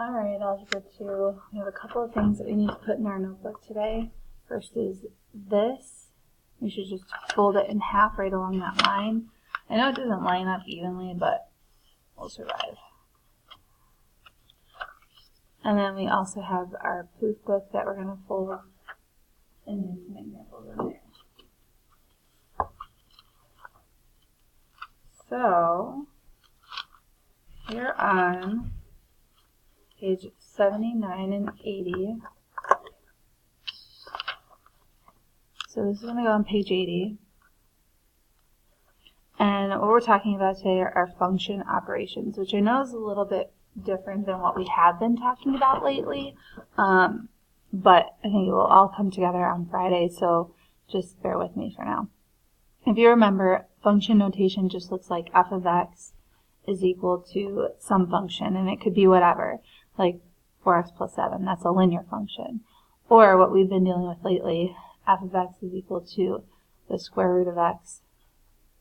Alright, Algebra 2. We have a couple of things that we need to put in our notebook today. First is this. We should just fold it in half right along that line. I know it doesn't line up evenly, but we'll survive. And then we also have our proof book that we're going to fold and do some examples in there. So, here on page 79 and 80. So this is going to go on page 80. And what we're talking about today are function operations, which I know is a little bit different than what we have been talking about lately. But I think it will all come together on Friday, so just bear with me for now. If you remember, function notation just looks like f of x is equal to some function, and it could be whatever, like 4x plus 7, that's a linear function. Or what we've been dealing with lately, f of x is equal to the square root of x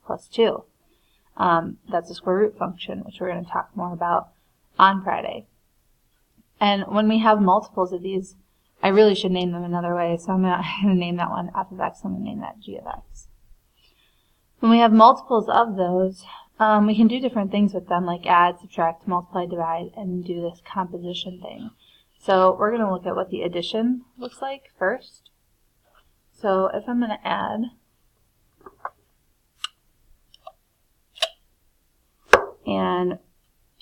plus 2. That's a square root function, which we're going to talk more about on Friday. And when we have multiples of these, I really should name them another way, so I'm not going to name that one f of x, I'm going to name that g of x. When we have multiples of those, we can do different things with them, like add, subtract, multiply, divide, and do this composition thing. So we're going to look at what the addition looks like first. So if I'm going to add, and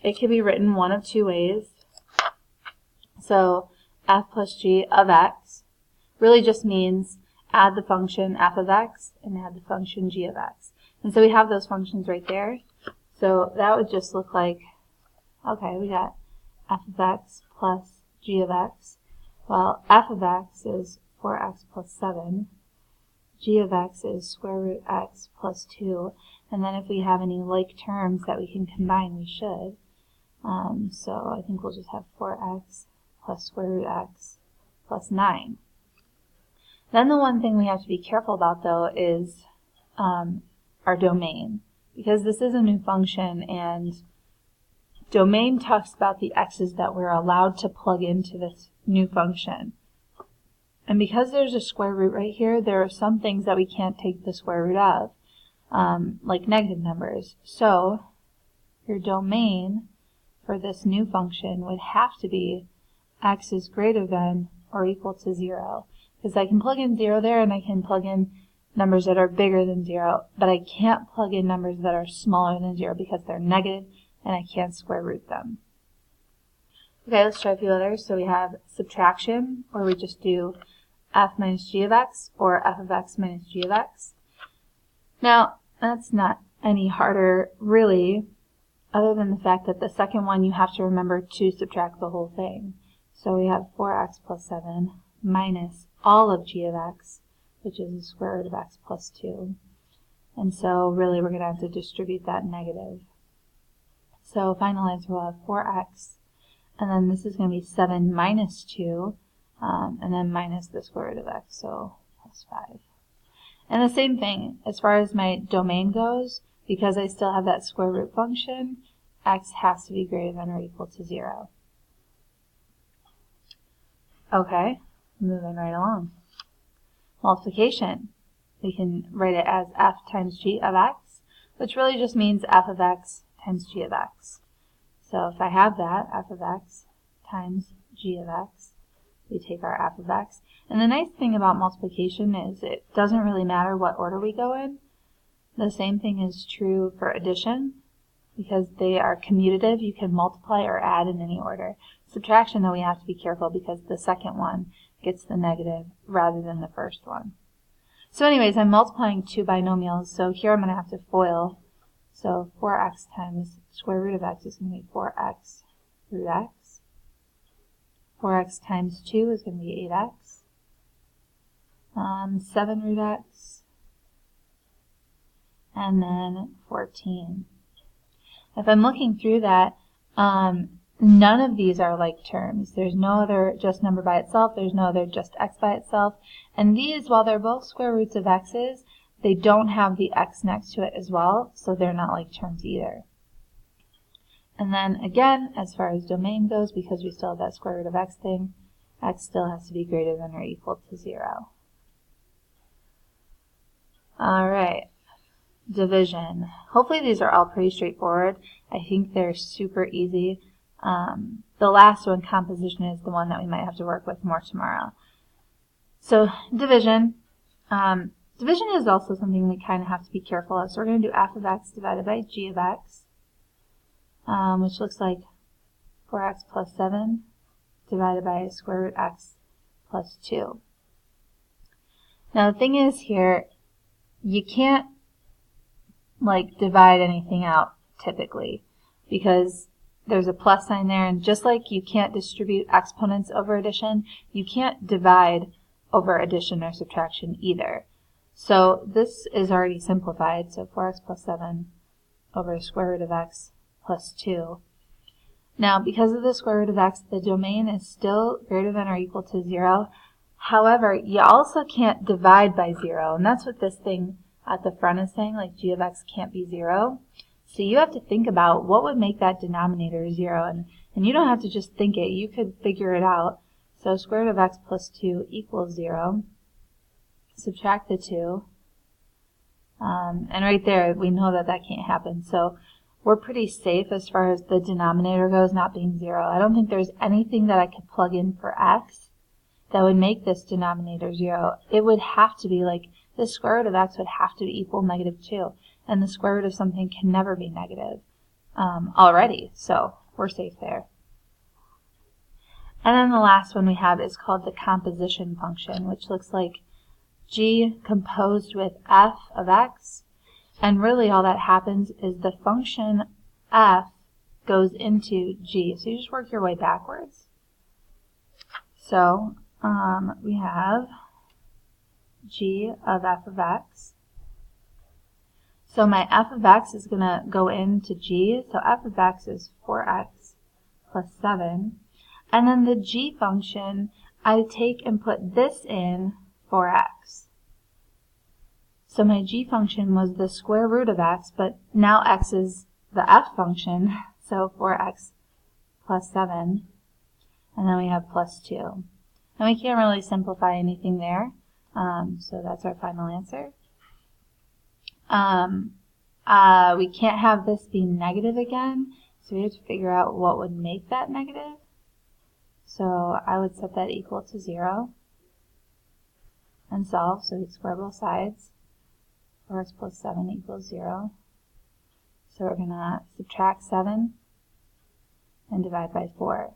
it can be written one of two ways. So f plus g of x really just means add the function f of x and add the function g of x. And so we have those functions right there. So that would just look like, okay, we got f of x plus g of x. Well, f of x is 4x plus 7. G of x is square root x plus 2. And then if we have any like terms that we can combine, we should. So I think we'll just have 4x plus square root x plus 9. Then the one thing we have to be careful about, though, is our domain. Because this is a new function, and domain talks about the x's that we're allowed to plug into this new function. And because there's a square root right here, there are some things that we can't take the square root of, like negative numbers. So your domain for this new function would have to be x is greater than or equal to 0. Because I can plug in 0 there, and I can plug in numbers that are bigger than 0, but I can't plug in numbers that are smaller than 0 because they're negative, and I can't square root them. Okay, let's try a few others. So we have subtraction, where we just do f minus g of x, or f of x minus g of x. Now, that's not any harder, really, other than the fact that the second one you have to remember to subtract the whole thing. So we have 4x plus 7 minus all of g of x, which is the square root of x plus 2. And so really we're going to have to distribute that negative. So final answer will have 4x, and then this is going to be 7 minus 2, and then minus the square root of x, so plus 5. And the same thing, as far as my domain goes, because I still have that square root function, x has to be greater than or equal to 0. Okay, moving right along. Multiplication. We can write it as f times g of x, which really just means f of x times g of x. So if I have that, f of x times g of x, we take our f of x. And the nice thing about multiplication is it doesn't really matter what order we go in. The same thing is true for addition, because they are commutative. You can multiply or add in any order. Subtraction, though, we have to be careful because the second one gets the negative rather than the first one. So anyways, I'm multiplying two binomials, so here I'm going to have to FOIL. So 4x times square root of x is going to be 4x root x. 4x times 2 is going to be 8x. 7 root x. And then 14. If I'm looking through that, none of these are like terms. There's no other just number by itself. There's no other just x by itself. And these, while they're both square roots of x's, they don't have the x next to it as well, so they're not like terms either. And then again, as far as domain goes, because we still have that square root of x thing, x still has to be greater than or equal to 0. Alright, division. Hopefully these are all pretty straightforward. I think they're super easy. The last one, composition, is the one that we might have to work with more tomorrow. So division. Division is also something we kind of have to be careful of. So we're going to do f of x divided by g of x, which looks like 4x plus 7 divided by square root x plus 2. Now the thing is here, you can't like divide anything out typically because there's a plus sign there, and just like you can't distribute exponents over addition, you can't divide over addition or subtraction either. So this is already simplified, so 4x plus 7 over the square root of x plus 2. Now, because of the square root of x, the domain is still greater than or equal to 0. However, you also can't divide by 0, and that's what this thing at the front is saying, like g of x can't be 0. So you have to think about what would make that denominator 0, and you don't have to just think it, you could figure it out. So square root of x plus 2 equals 0. Subtract the 2, and right there we know that that can't happen. So we're pretty safe as far as the denominator goes not being 0. I don't think there's anything that I could plug in for x that would make this denominator 0. It would have to be like the square root of x would have to equal -2, and the square root of something can never be negative already, so we're safe there. And then the last one we have is called the composition function, which looks like g composed with f of x, and really all that happens is the function f goes into g, so you just work your way backwards. So we have g of f of x. So my f of x is going to go into g, so f of x is 4x plus 7. And then the g function, I take and put this in 4x. So my g function was the square root of x, but now x is the f function, so 4x plus 7. And then we have plus 2. And we can't really simplify anything there, so that's our final answer. We can't have this be negative again, so we have to figure out what would make that negative. So I would set that equal to 0 and solve, so we square both sides. 4x plus 7 equals 0. So we're going to subtract 7 and divide by 4.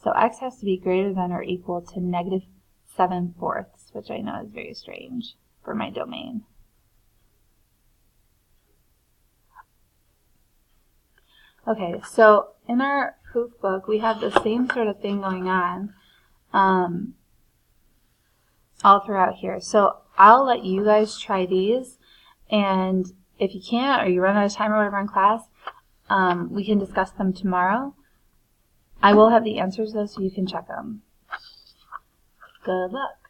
So x has to be greater than or equal to -7/4, which I know is very strange for my domain. Okay, so in our proof book, we have the same sort of thing going on all throughout here. So I'll let you guys try these, and if you can't or you run out of time or whatever in class, we can discuss them tomorrow. I will have the answers though, so you can check them. Good luck.